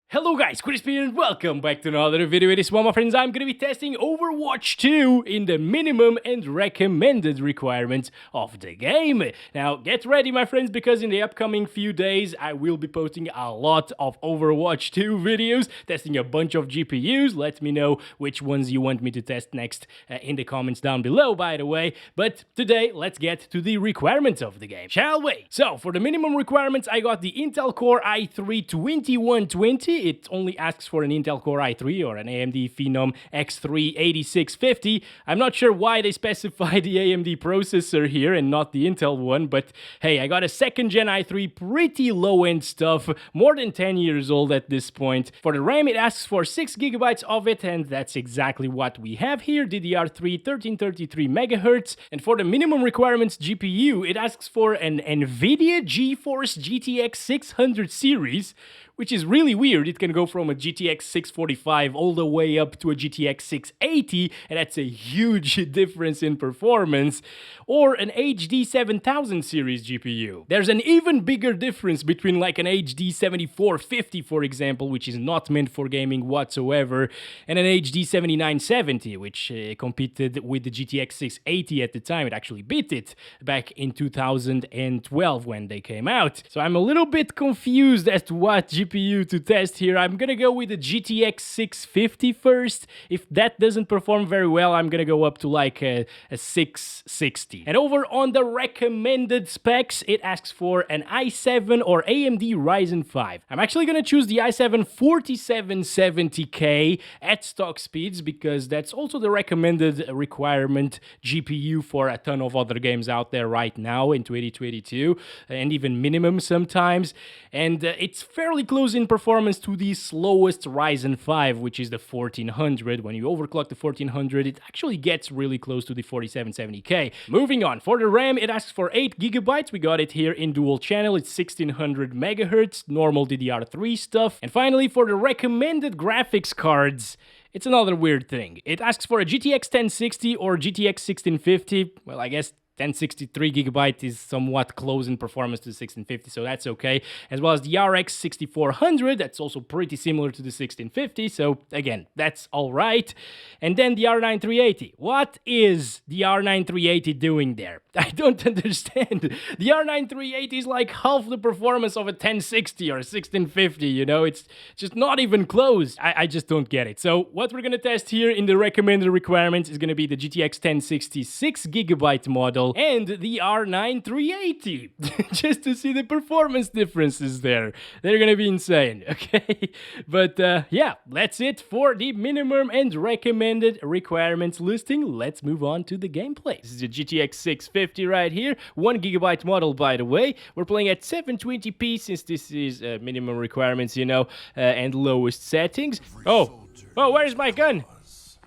Hello guys, Crispy and welcome back to another video. This one, my friends, I'm gonna be testing Overwatch 2 in the minimum and recommended requirements of the game. Now, get ready, my friends, because in the upcoming few days, I will be posting a lot of Overwatch 2 videos, testing a bunch of GPUs. Let me know which ones you want me to test next in the comments down below, by the way. But today, let's get to the requirements of the game, shall we? So, for the minimum requirements, I got the Intel Core i3-2120. It only asks for an Intel Core i3 or an AMD Phenom X3-8650. I'm not sure why they specify the AMD processor here and not the Intel one, but hey, I got a second gen i3, pretty low-end stuff, more than 10 years old at this point. For the RAM, it asks for 6 GB of it, and that's exactly what we have here, DDR3 1333 MHz. And for the minimum requirements GPU, it asks for an Nvidia GeForce GTX 600 series, which is really weird. It can go from a GTX 645 all the way up to a GTX 680, and that's a huge difference in performance, or an HD 7000 series GPU. There's an even bigger difference between like an HD 7450, for example, which is not meant for gaming whatsoever, and an HD 7970, which competed with the GTX 680 at the time. It actually beat it back in 2012 when they came out. So I'm a little bit confused as to what GPU to test here. I'm gonna go with the GTX 650 first. If that doesn't perform very well, I'm gonna go up to like a 660. And over on the recommended specs, it asks for an i7 or AMD Ryzen 5. I'm actually gonna choose the i7 4770K at stock speeds because that's also the recommended requirement GPU for a ton of other games out there right now in 2022, and even minimum sometimes. And it's fairly close in performance to the slowest Ryzen 5, which is the 1400. When you overclock the 1400, it actually gets really close to the 4770K. Moving on, for the RAM, it asks for 8 GB. We got it here in dual channel. It's 1600 MHz, normal DDR3 stuff. And finally, for the recommended graphics cards, it's another weird thing. It asks for a GTX 1060 or GTX 1650. Well, I guess 1063 GB is somewhat close in performance to the 1650, so that's okay. As well as the RX 6400, that's also pretty similar to the 1650, so again, that's all right. And then the R9 380. What is the R9 380 doing there? I don't understand. The R9 380 is like half the performance of a 1060 or a 1650, you know? It's just not even close. I just don't get it. So what we're gonna test here in the recommended requirements is gonna be the GTX 1060 6GB model and the R9 380, just to see the performance differences there. They're gonna be insane, okay? But yeah, that's it for the minimum and recommended requirements listing. Let's move on to the gameplay. This is the GTX 650 right here, 1 GB model, by the way. We're playing at 720p since this is minimum requirements, you know, and lowest settings. Oh, where's my gun?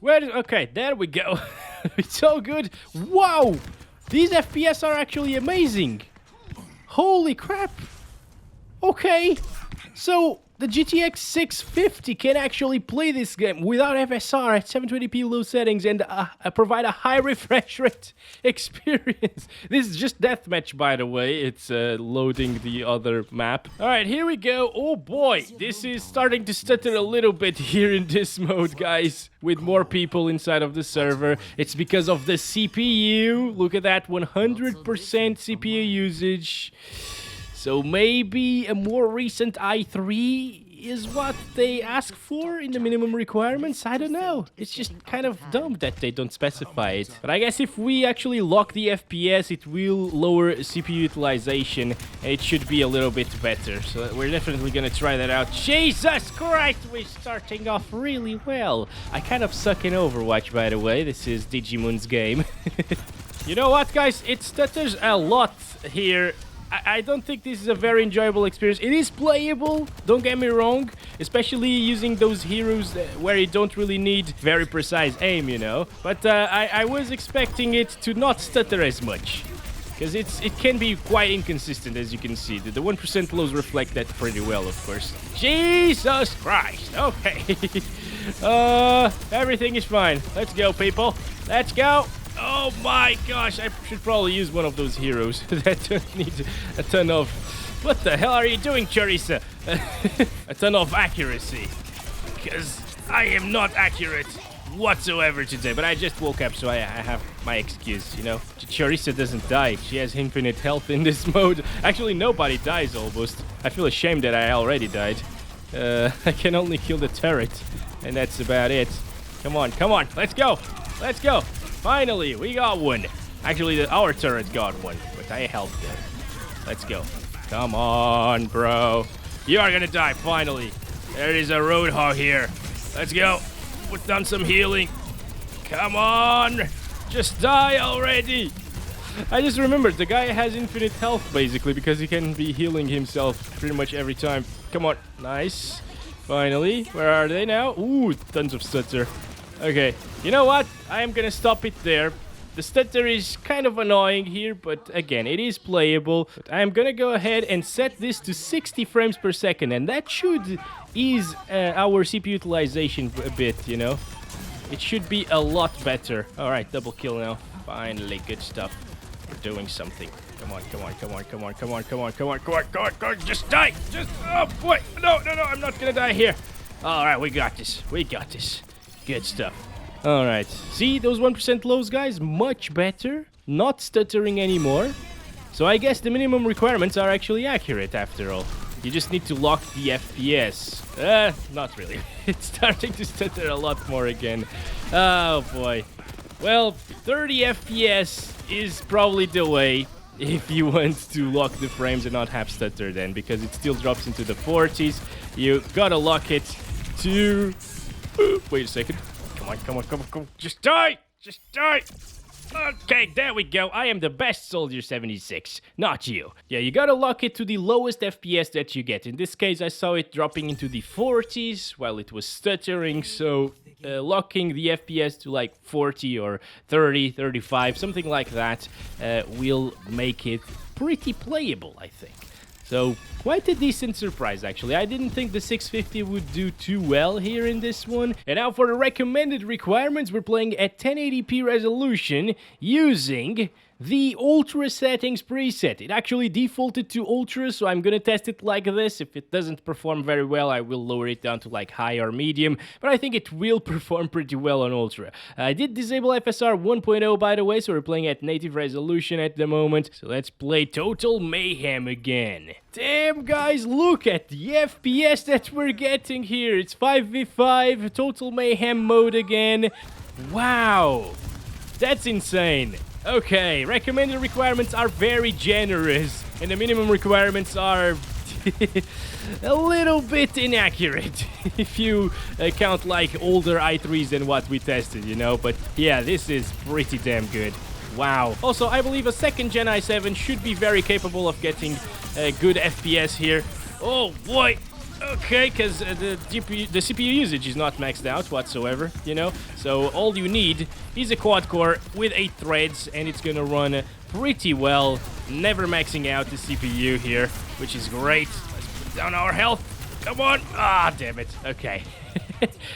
Okay, there we go. It's so good. Wow! These FPS are actually amazing. Holy crap. Okay. So the GTX 650 can actually play this game without FSR at 720p low settings and provide a high refresh rate experience. This is just deathmatch, by the way. It's loading the other map. All right, here we go. Oh boy, this is starting to stutter a little bit here in this mode, guys, with more people inside of the server. It's because of the CPU. Look at that, 100% CPU usage. So maybe a more recent i3 is what they ask for in the minimum requirements? I don't know. It's just kind of dumb that they don't specify it. But I guess if we actually lock the FPS, it will lower CPU utilization, and it should be a little bit better. So we're definitely gonna try that out. Jesus Christ, we're starting off really well. I kind of suck in Overwatch, by the way. This is Digimoon's game. You know what, guys? It stutters a lot here. I don't think this is a very enjoyable experience. It is playable, don't get me wrong, especially using those heroes where you don't really need very precise aim, you know. But I was expecting it to not stutter as much, because it can be quite inconsistent, as you can see. The 1% lows reflect that pretty well, of course. Jesus Christ, okay. Everything is fine. Let's go, people. Let's go. Oh my gosh, I should probably use one of those heroes that don't need a ton of... What the hell are you doing, Charissa? a ton of accuracy. Because I am not accurate whatsoever today, but I just woke up, so I have my excuse, you know. Chorizo doesn't die. She has infinite health in this mode. Actually, nobody dies almost. I feel ashamed that I already died. I can only kill the turret, and that's about it. Come on, let's go. Let's go. Finally, we got one. Actually, our turret got one, but I helped them. Let's go. Come on, bro. You are gonna die, finally. There is a Roadhog here. Let's go. Put down some healing. Come on. Just die already. I just remembered the guy has infinite health, basically, because he can be healing himself pretty much every time. Come on. Nice. Finally. Where are they now? Ooh, tons of stutter. Okay. You know what? I am gonna stop it there. The stutter is kind of annoying here, but again, it is playable. But I'm gonna go ahead and set this to 60 frames per second, and that should ease our CPU utilization a bit, you know? It should be a lot better. Alright, double kill now. Finally, good stuff. We're doing something. Come on. Just die! Oh boy! No, I'm not gonna die here. Alright, we got this. Good stuff. Alright, see those 1% lows, guys? Much better. Not stuttering anymore. So I guess the minimum requirements are actually accurate after all. You just need to lock the FPS. Not really. It's starting to stutter a lot more again. Oh boy. Well, 30 FPS is probably the way if you want to lock the frames and not have stutter then, because it still drops into the 40s. You gotta lock it to... Wait a second. Come on. Just die! Okay, there we go. I am the best Soldier 76, not you. Yeah, you gotta lock it to the lowest FPS that you get. In this case, I saw it dropping into the 40s while it was stuttering, so locking the FPS to like 40 or 30, 35, something like that, will make it pretty playable, I think. So, quite a decent surprise, actually. I didn't think the 650 would do too well here in this one. And now for the recommended requirements, we're playing at 1080p resolution using the Ultra settings preset. It actually defaulted to Ultra, so I'm gonna test it like this. If it doesn't perform very well, I will lower it down to like high or medium, but I think it will perform pretty well on Ultra. I did disable FSR 1.0, by the way, so we're playing at native resolution at the moment. So let's play Total Mayhem again. Damn, guys, look at the FPS that we're getting here. It's 5v5, Total Mayhem mode again. Wow, that's insane. Okay, recommended requirements are very generous, and the minimum requirements are a little bit inaccurate if you count like older i3s than what we tested, you know, but yeah, this is pretty damn good. Wow. Also, I believe a second Gen i7 should be very capable of getting a good FPS here. Oh boy. Okay, because the CPU usage is not maxed out whatsoever, you know? So all you need is a quad-core with 8 threads, and it's gonna run pretty well, never maxing out the CPU here, which is great. Let's put down our health. Come on. Ah, damn it. Okay.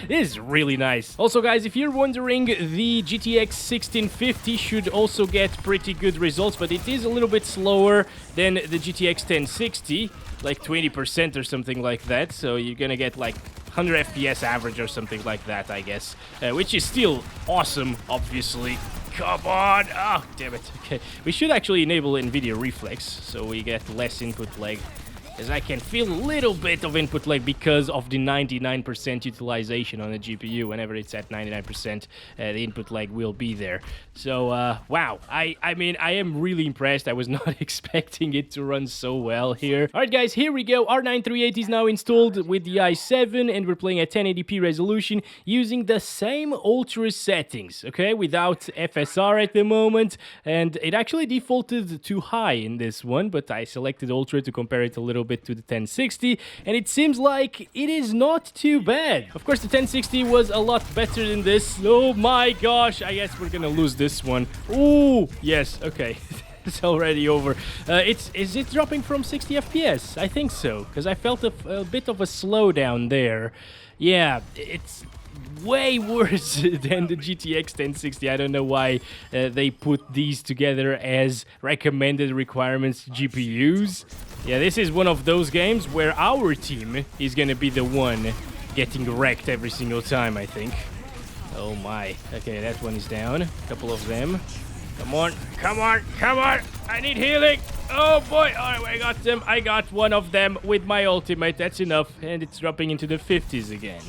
This is really nice. Also, guys, if you're wondering, the GTX 1650 should also get pretty good results, but it is a little bit slower than the GTX 1060, like 20% or something like that. So you're gonna get like 100 FPS average or something like that, I guess, which is still awesome, obviously. Come on. Oh, damn it. Okay, we should actually enable Nvidia Reflex so we get less input lag, as I can feel a little bit of input lag because of the 99% utilization on the GPU. Whenever it's at 99%, the input lag will be there. So, wow. I mean, I am really impressed. I was not expecting it to run so well here. Alright, guys, here we go. R9 380 is now installed with the i7, and we're playing at 1080p resolution using the same Ultra settings, okay? Without FSR at the moment, and it actually defaulted to high in this one, but I selected Ultra to compare it a little bit to the 1060, and it seems like it is not too bad. Of course, the 1060 was a lot better than this. Oh my gosh, I guess we're gonna lose this one. Ooh, yes, okay. It's already over. Is it dropping from 60 FPS? I think so, because I felt a bit of a slowdown there. Yeah, it's way worse than the GTX 1060. I don't know why they put these together as recommended requirements GPUs. Yeah, this is one of those games where our team is gonna be the one getting wrecked every single time, I think. Oh my. Okay, that one is down. A couple of them. Come on, come on, come on! I need healing! Oh boy! Alright, I got them. I got one of them with my ultimate. That's enough. And it's dropping into the 50s again.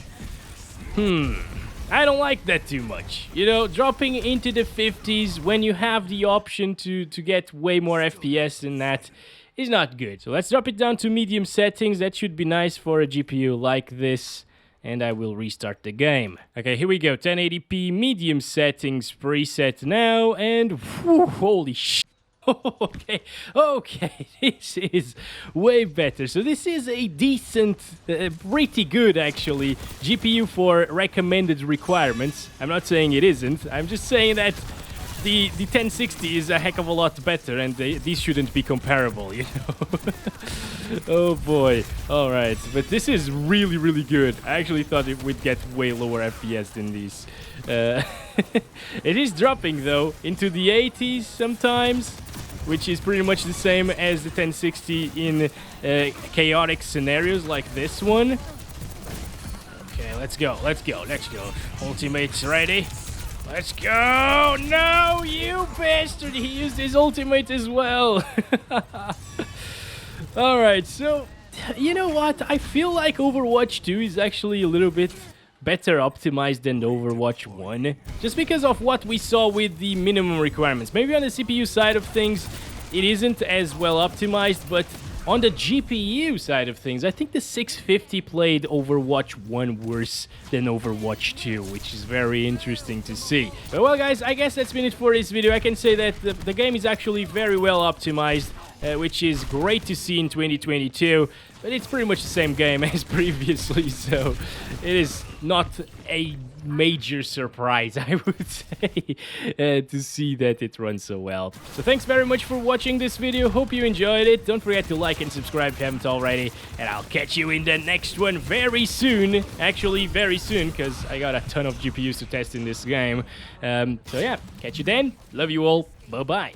I don't like that too much. You know, dropping into the 50s when you have the option to get way more FPS than that is not good. So let's drop it down to medium settings. That should be nice for a GPU like this. And I will restart the game. Okay, here we go. 1080p medium settings preset now. And whew, holy shit. Okay, this is way better. So this is a decent, pretty good actually, GPU for recommended requirements. I'm not saying it isn't. I'm just saying that the 1060 is a heck of a lot better, and these shouldn't be comparable, you know. Oh boy. All right, but this is really, really good. I actually thought it would get way lower FPS than these. It is dropping though into the 80s sometimes, which is pretty much the same as the 1060 in chaotic scenarios like this one. Okay, let's go, let's go, let's go. Ultimate's ready. Let's go! No, you bastard! He used his ultimate as well. Alright, so, you know what? I feel like Overwatch 2 is actually a little bit better optimized than Overwatch 1. Just because of what we saw with the minimum requirements. Maybe on the CPU side of things, it isn't as well optimized, but on the GPU side of things, I think the 650 played Overwatch 1 worse than Overwatch 2, which is very interesting to see. But well, guys, I guess that's been it for this video. I can say that the game is actually very well optimized, which is great to see in 2022, but it's pretty much the same game as previously, so it is not a major surprise, I would say, to see that it runs so well. So thanks very much for watching this video. Hope you enjoyed it. Don't forget to like and subscribe if you haven't already, and I'll catch you in the next one very soon. Actually, very soon, because I got a ton of GPUs to test in this game. So yeah, catch you then. Love you all. Bye-bye.